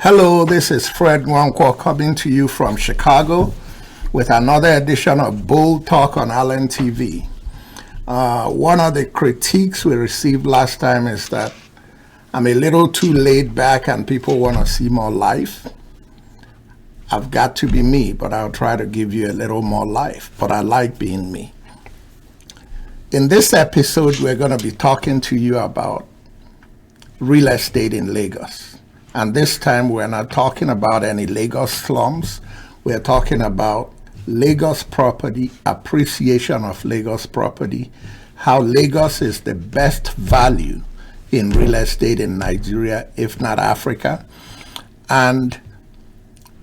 Hello, this is Fred Nwankwo coming to you from Chicago with another edition of Bold Talk on Allen TV. One of the critiques we received last time is that I'm a little too laid back and people want to see more life. I've got to be me, but I'll try to give you a little more life, but I like being me. In this episode, we're going to be talking to you about real estate in Lagos. And this time, we're not talking about any Lagos slums. We're talking about Lagos property, appreciation of Lagos property, how Lagos is the best value in real estate in Nigeria, if not Africa. And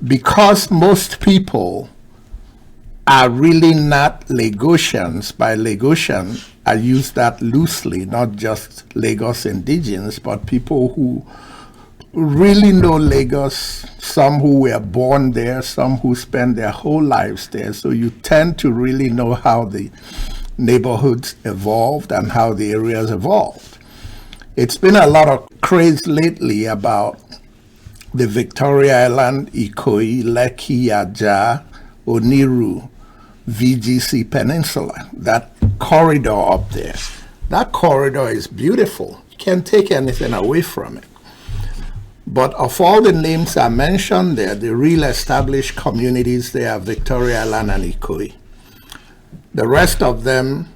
because most people are really not Lagosians, by Lagosian, I use that loosely, not just Lagos indigenes, but people who really know Lagos, some who were born there, some who spend their whole lives there. So you tend to really know how the neighborhoods evolved and how the areas evolved. It's been a lot of craze lately about the Victoria Island, Ikoyi-Lekki-Ajaa, Oniru, VGC Peninsula, that corridor up there. That corridor is beautiful. You can't take anything away from it. But of all the names I mentioned there, the real established communities there are Victoria Island and Ikoyi. The rest of them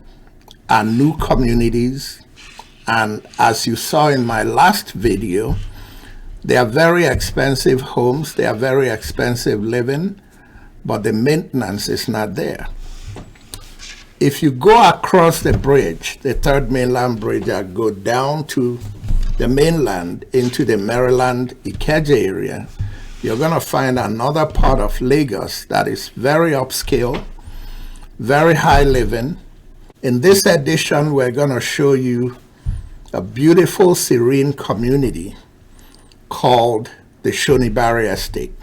are new communities. And as you saw in my last video, they are very expensive homes. They are very expensive living, but the maintenance is not there. If you go across the bridge, the third mainland bridge, and go down to the mainland into the Maryland Ikeja area, you're going to find another part of Lagos that is very upscale, very high living. In this edition, we're going to show you a beautiful serene community called the Shonibare Estate.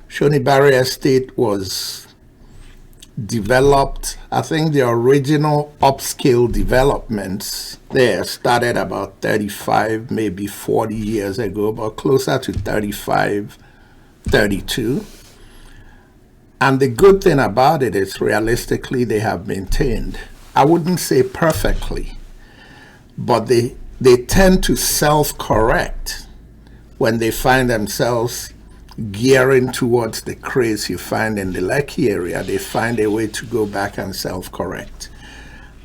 Shonibare Estate was developed, I think the original upscale developments there started about 35, maybe 40 years ago, but closer to 35, 32. And the good thing about it is realistically they have maintained. I wouldn't say perfectly, but they tend to self-correct when they find themselves gearing towards the craze you find in the Lekki area. They find a way to go back and self-correct.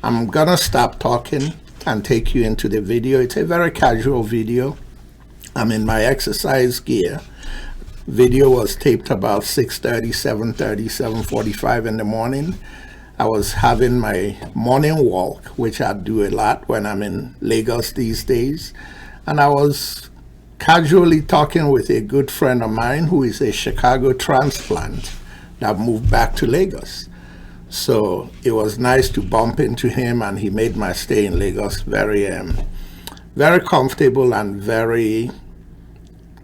I'm gonna stop talking and take you into the video. It's a very casual video. I'm in my exercise gear. Video was taped about 6:30, 7:30, 7:45 in the morning. I was having my morning walk, which I do a lot when I'm in Lagos these days. And I was casually talking with a good friend of mine who is a Chicago transplant that moved back to Lagos. So it was nice to bump into him, and he made my stay in Lagos very comfortable and very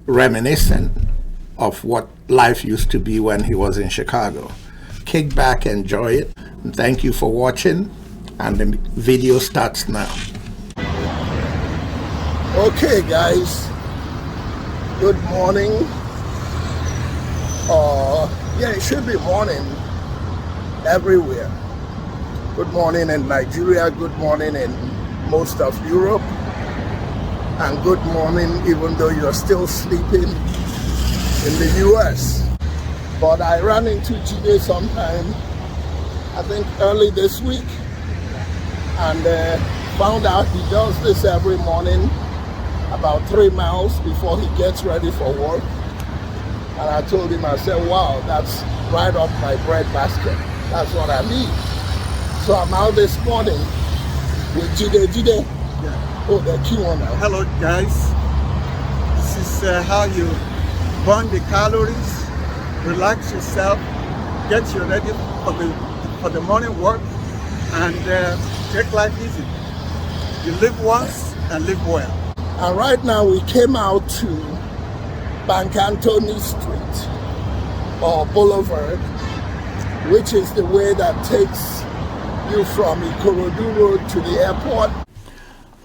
reminiscent of what life used to be when he was in Chicago. Kick back, enjoy it, and thank you for watching, and the video starts now. Okay, guys. Good morning. Yeah, it should be morning everywhere. Good morning in Nigeria, good morning in most of Europe, and good morning even though you're still sleeping in the US. But I ran into Jide sometime, I think early this week, and found out he does this every morning, about 3 miles before he gets ready for work. And I told him, I said, wow, that's right off my bread basket. That's what I need. So I'm out this morning with Jide. Yeah. Oh, the Q1 now. Hello, guys. This is how you burn the calories, relax yourself, get you ready for the morning work, and take life easy. You live once and live well. And right now we came out to Bankantoni Street or Boulevard, which is the way that takes you from Ikorodu Road to the airport.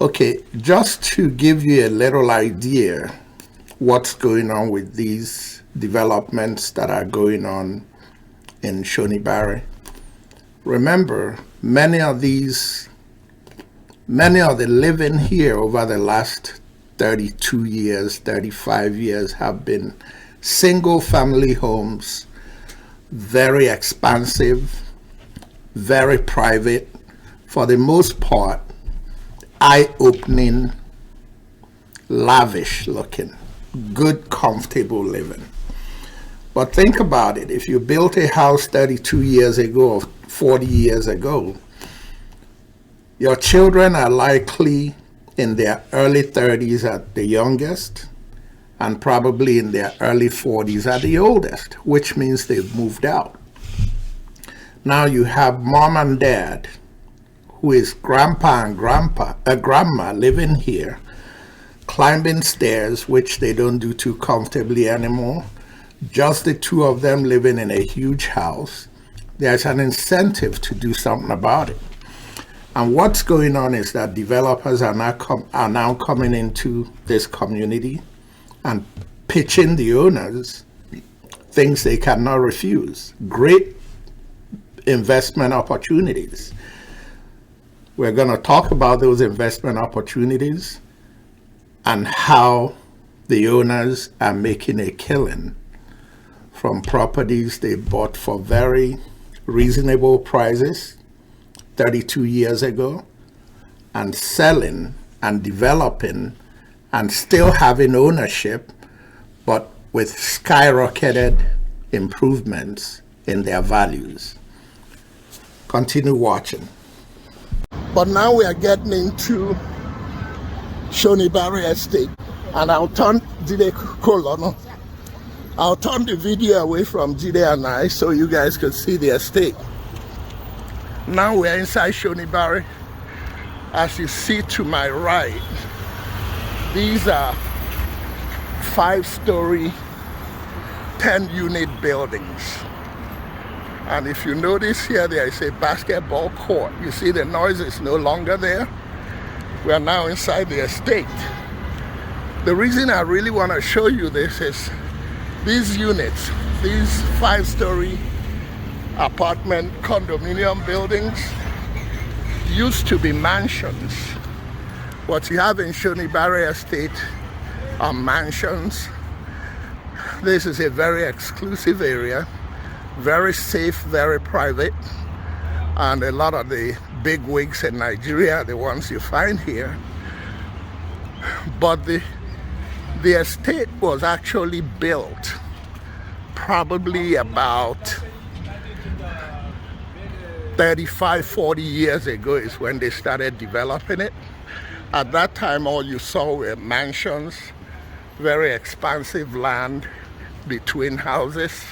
Okay, just to give you a little idea what's going on with these developments that are going on in Shonibare. Remember, many of the living here over the last 32 years, 35 years have been single family homes, very expansive, very private, for the most part, eye-opening, lavish looking, good, comfortable living. But think about it. If you built a house 32 years ago or 40 years ago, your children are likely in their early 30s at the youngest and probably in their early 40s at the oldest, which means they've moved out. Now you have mom and dad, who is grandpa and grandma living here, climbing stairs, which they don't do too comfortably anymore. Just the two of them living in a huge house. There's an incentive to do something about it. And what's going on is that developers are now coming into this community and pitching the owners things they cannot refuse. Great investment opportunities. We're going to talk about those investment opportunities and how the owners are making a killing from properties they bought for very reasonable prices 32 years ago and selling and developing and still having ownership, but with skyrocketed improvements in their values. Continue watching. But now we are getting into Shonibare Estate, and I'll turn the video away from Jide and I so you guys can see the estate. Now we're inside Shonibare. As you see to my right, these are 5-story, 10-unit buildings. And if you notice here, there is a basketball court. You see the noise is no longer there. We are now inside the estate. The reason I really want to show you this is these units, these 5-story apartment condominium buildings used to be mansions. What you have in Shonibare Estate are mansions. This is a very exclusive area, very safe, very private, and a lot of the big wigs in Nigeria are the ones you find here. But the estate was actually built probably about 35, 40 years ago is when they started developing it. At that time, all you saw were mansions, very expansive land between houses.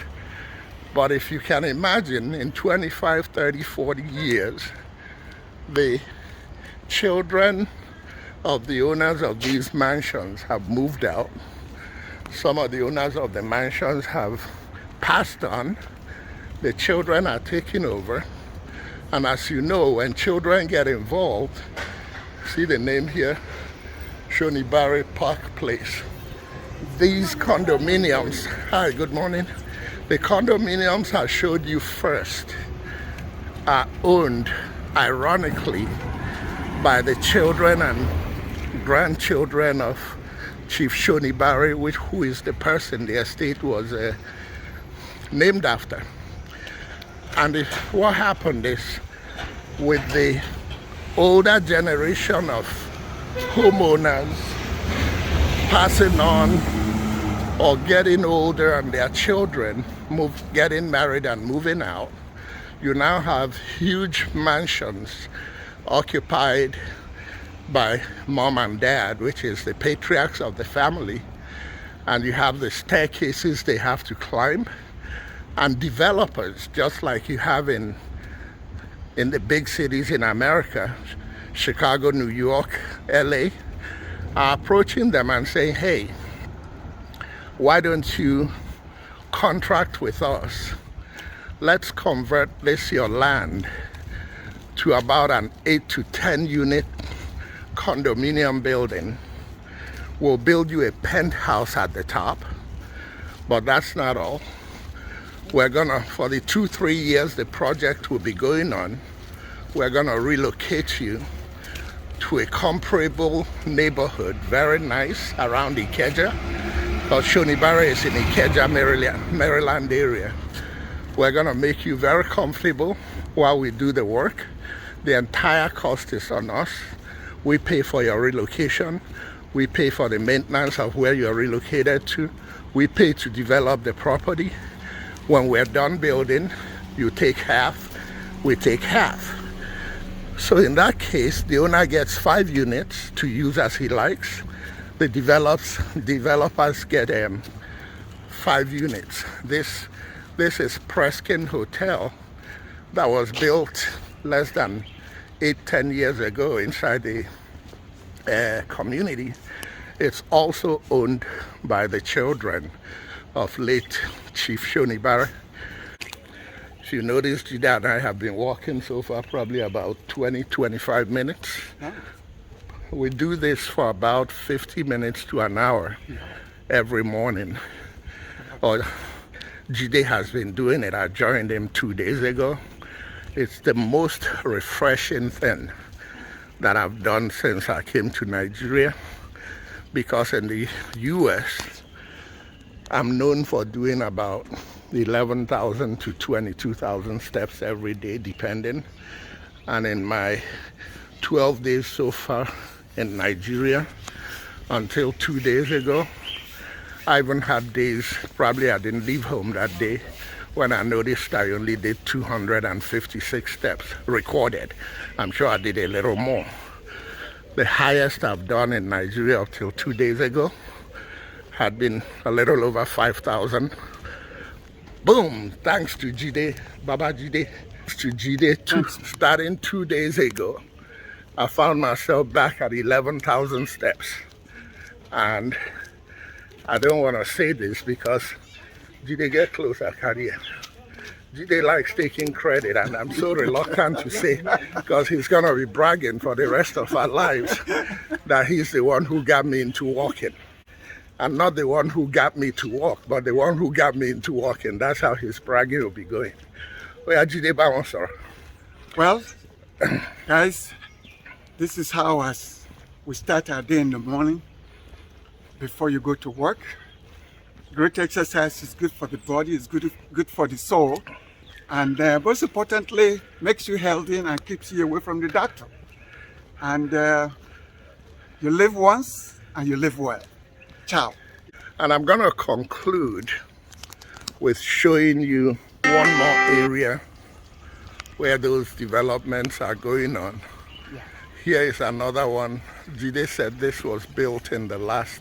But if you can imagine, in 25, 30, 40 years, the children of the owners of these mansions have moved out. Some of the owners of the mansions have passed on. The children are taking over. And as you know, when children get involved, see the name here, Shonibare Park Place. These condominiums, hi, good morning. The condominiums I showed you first are owned, ironically, by the children and grandchildren of Chief Shonibare, who is the person the estate was named after. And what happened is, with the older generation of homeowners passing on or getting older and their children getting married and moving out, you now have huge mansions occupied by mom and dad, which is the patriarchs of the family, and you have the staircases they have to climb. And developers, just like you have in the big cities in America, Chicago, New York, LA, are approaching them and saying, hey, why don't you contract with us? Let's convert this your land to about an 8 to 10 unit condominium building We'll build you a penthouse at the top, but that's not all. We're gonna, for the 2-3 years the project will be going on, we're gonna relocate you to a comparable neighborhood, very nice, around Ikeja, because Shonibare is in Ikeja-Maryland area. We're gonna make you very comfortable while we do the work. The entire cost is on us. We pay for your relocation. We pay for the maintenance of where you're relocated to. We pay to develop the property. When we're done building, you take half, we take half. So in that case, the owner gets 5 units to use as he likes. The developers get 5 units. This is Preskin Hotel that was built less than 8-10 years ago inside the community. It's also owned by the children of late Chief Shonibare. If you notice, Jide and I have been walking so far probably about 20-25 minutes. We do this for about 50 minutes to an hour every morning. Or Jide has been doing it. I joined him 2 days ago. It's the most refreshing thing that I've done since I came to Nigeria, because in the US I'm known for doing about 11,000 to 22,000 steps every day, depending. And in my 12 days so far in Nigeria, until 2 days ago, I even had days, probably I didn't leave home that day, when I noticed I only did 256 steps recorded. I'm sure I did a little more. The highest I've done in Nigeria up till 2 days ago had been a little over 5,000. Boom! Thanks to Jide, Baba Jide, to Jide, starting 2 days ago, I found myself back at 11,000 steps. And I don't want to say this because Jide get closer, career. Jide likes taking credit, and I'm so reluctant to say, because he's gonna be bragging for the rest of our lives that he's the one who got me into walking. And not the one who got me to walk, but the one who got me into walking. That's how his bragging will be going. Well, guys, this is how we start our day in the morning before you go to work. Great exercise is good for the body, it's good for the soul, and most importantly, makes you healthy and keeps you away from the doctor. And you live once and you live well. Ciao. And I'm going to conclude with showing you one more area where those developments are going on. Yeah. Here is another one. Jide said this was built in the last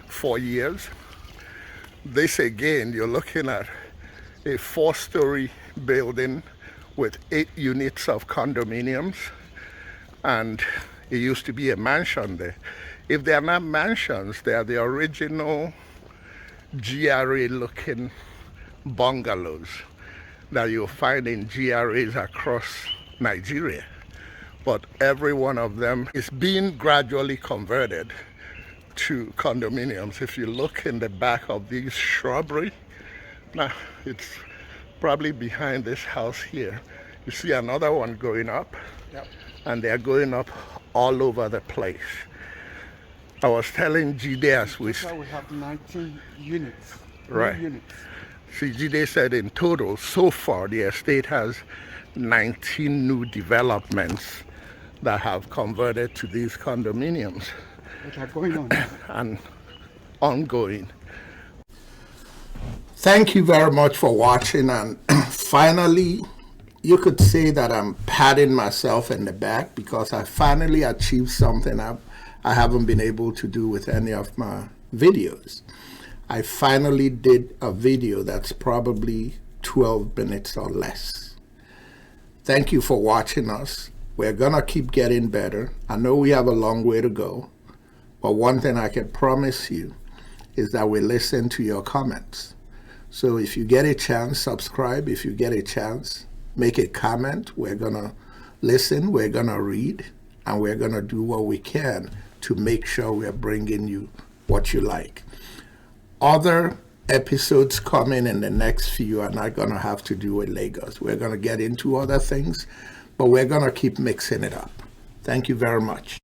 4 years. This again, you're looking at a 4-story building with 8 units of condominiums, and it used to be a mansion there. If they are not mansions, they are the original GRA looking bungalows that you'll find in GRAs across Nigeria. But every one of them is being gradually converted to condominiums. If you look in the back of these shrubbery, now it's probably behind this house here, you see another one going up. Yep. And they're going up all over the place. I was telling Jide as we have 19 units. Right. Units. See, Jide said in total, so far, the estate has 19 new developments that have converted to these condominiums. Which are going on. And ongoing. Thank you very much for watching, and finally, you could say that I'm patting myself in the back because I finally achieved something I haven't been able to do with any of my videos. I finally did a video that's probably 12 minutes or less. Thank you for watching us. We're gonna keep getting better. I know we have a long way to go, but one thing I can promise you is that we listen to your comments. So if you get a chance, subscribe. If you get a chance, make a comment. We're gonna listen, we're gonna read, and we're gonna do what we can to make sure we're bringing you what you like. Other episodes coming in the next few are not going to have to do with Lagos. We're going to get into other things, but we're going to keep mixing it up. Thank you very much.